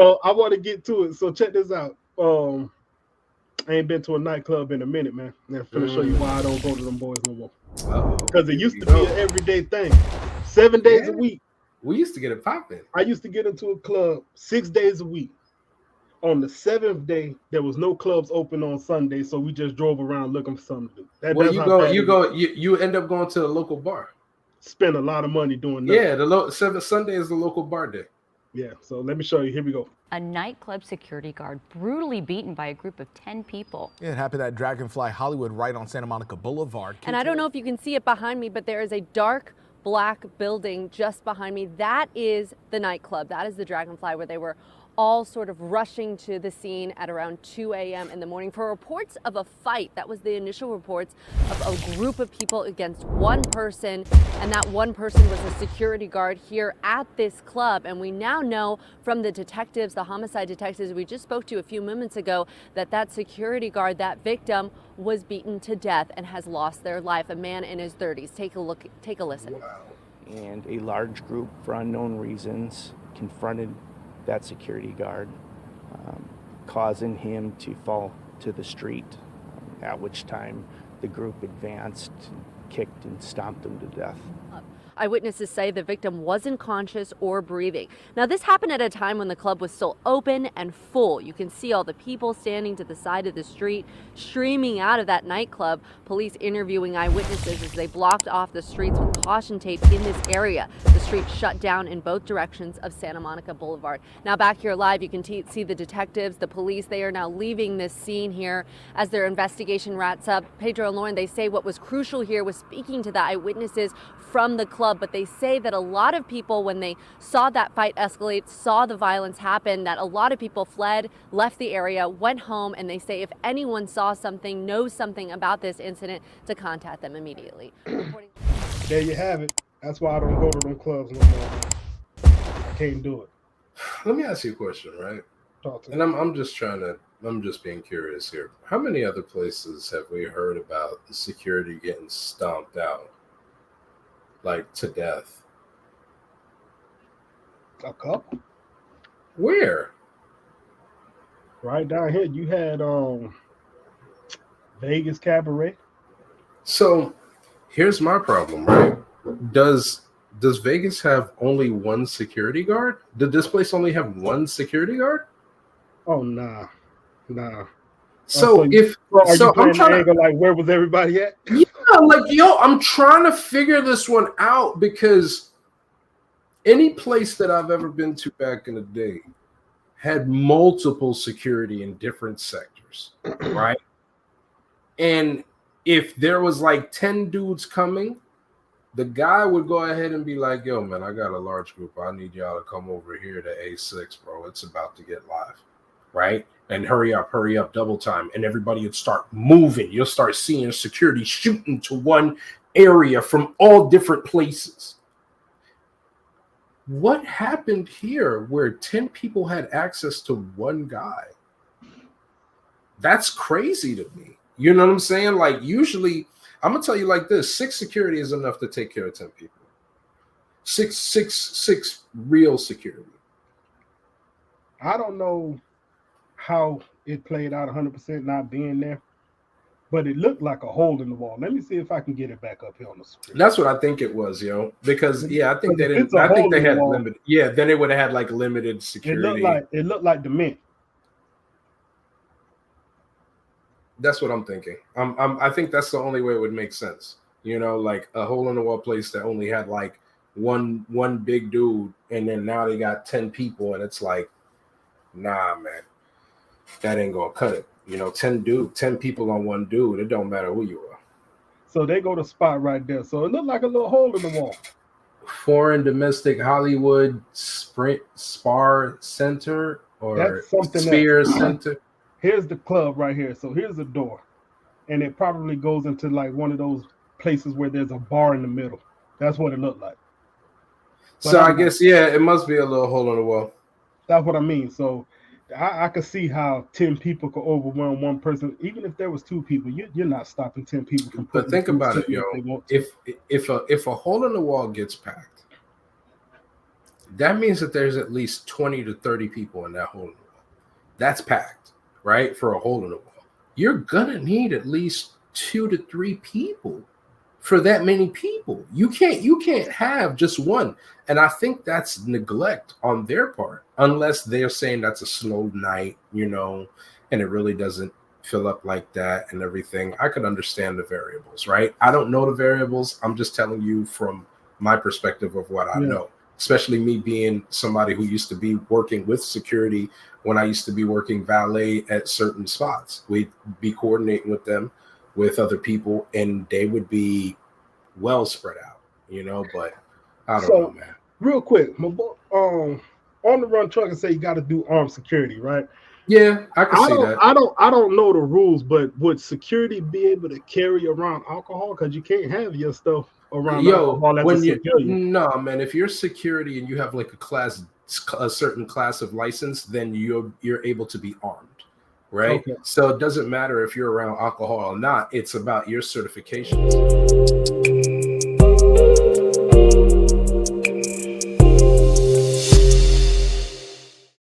So I want to get to it. So check this out. I ain't been to a nightclub in a minute, man. And I'm finna show you why I don't go to them boys no more. Because it Here used we to go. be an everyday thing. 7 days a Yeah. week. We used to get it popping. I used to get into a club 6 days a week. On the seventh day, there was no clubs open on Sunday, so we just drove around looking for something to do. Well, That's how bad it was. you end up going to the local bar. Spend a lot of money doing nothing. Yeah, Sunday is the local bar day. Yeah, so let me show you. Here we go. A nightclub security guard brutally beaten by a group of 10 people. It happened at Dragonfly Hollywood right on Santa Monica Boulevard. And I don't know if you can see it behind me, but there is a dark black building just behind me. That is the nightclub. That is the Dragonfly, where they were all sort of rushing to the scene at around 2 a.m. in the morning for reports of a fight. That was the initial reports of a group of people against one person, and that one person was a security guard here at this club. And we now know from the detectives, the homicide detectives we just spoke to a few moments ago, that that security guard, that victim, was beaten to death and has lost their life. A man in his 30s. Take a look, take a listen. Wow. And a large group, for unknown reasons, confronted that security guard, causing him to fall to the street, at which time the group advanced, kicked and stomped him to death. Eyewitnesses say the victim wasn't conscious or breathing. Now, this happened at a time when the club was still open and full. You can see all the people standing to the side of the street, streaming out of that nightclub. Police interviewing eyewitnesses as they blocked off the streets with caution tape in this area. The street shut down in both directions of Santa Monica Boulevard. Now, back here live, you can see the detectives, the police. They are now leaving this scene here as their investigation wraps up. Pedro and Lauren, they say what was crucial here was speaking to the eyewitnesses from the club, but they say that a lot of people, when they saw that fight escalate, saw the violence happen, that a lot of people fled, left the area, went home, and they say if anyone saw something, knows something about this incident, to contact them immediately. There you have it. That's why I don't go to them clubs no more. I can't do it. Let me ask you a question, right? Talk to And me. I'm just being curious here. How many other places have we heard about the security getting stomped out, like to death? A couple. Where? Right down here, you had Vegas Cabaret. So here's my problem, right? Does Vegas have only one security guard? Did this place only have one security guard? Oh nah. So Are I'm you playing trying the to, angle like where was everybody at? yeah, like I'm trying to figure this one out, because any place that I've ever been to back in the day had multiple security in different sectors, right? And if there was like 10 dudes coming, the guy would go ahead and be like, yo, man, I got a large group. I need y'all to come over here to A6, bro. It's about to get live, right? And hurry up, double time. And everybody would start moving. You'll start seeing security shooting to one area from all different places. What happened here where 10 people had access to one guy? That's crazy to me. You know what I'm saying? Like, usually, I'm gonna tell you like this: 6 security is enough to take care of 10 people. Six real security. I don't know how it played out 100% not being there, but it looked like a hole in the wall. Let me see if I can get it back up here on the screen. That's what I think it was, yo. Because I think they didn't. It's a I think hole they in the had wall. limited. Yeah, then they would have had like limited security. It looked like the Mint. That's what I'm thinking. I think that's the only way it would make sense. You know, like a hole in the wall place that only had like one big dude, and then now they got 10 people, and it's like, nah, man, that ain't gonna cut it. You know, 10 people on one dude, it don't matter who you are. So they go to spot right there. So it looked like a little hole in the wall. Foreign domestic Hollywood Spar Center or Spear Center. Here's the club right here. So here's the door, and it probably goes into like one of those places where there's a bar in the middle. That's what it looked like. So I guess, it must be a little hole in the wall. That's what I mean. So I could see how 10 people could overwhelm one person. Even if there was 2 people, you're not stopping 10 people from. But think about it, yo. If a hole in the wall gets packed, that means that there's at least 20 to 30 people in that hole in the wall. That's packed, right? For a hole in the wall. You're gonna need at least 2 to 3 people for that many people. You can't have just one. And I think that's neglect on their part, unless they're saying that's a slow night, you know, and it really doesn't fill up like that and everything. I could understand the variables, right? I don't know the variables. I'm just telling you from my perspective of what I know, especially me being somebody who used to be working with security when I used to be working valet at certain spots. We'd be coordinating with them, with other people, and they would be well spread out, you know, but I don't know, man. Real quick, my boy, on the run truck and say you got to do armed security, right? Yeah, I can see that. I don't know the rules, but would security be able to carry around alcohol? Because you can't have your stuff around alcohol as a civilian. No, man, if you're security and you have like a certain class of license, then you're able to be armed, right? Okay. So it doesn't matter if you're around alcohol or not. It's about your certifications.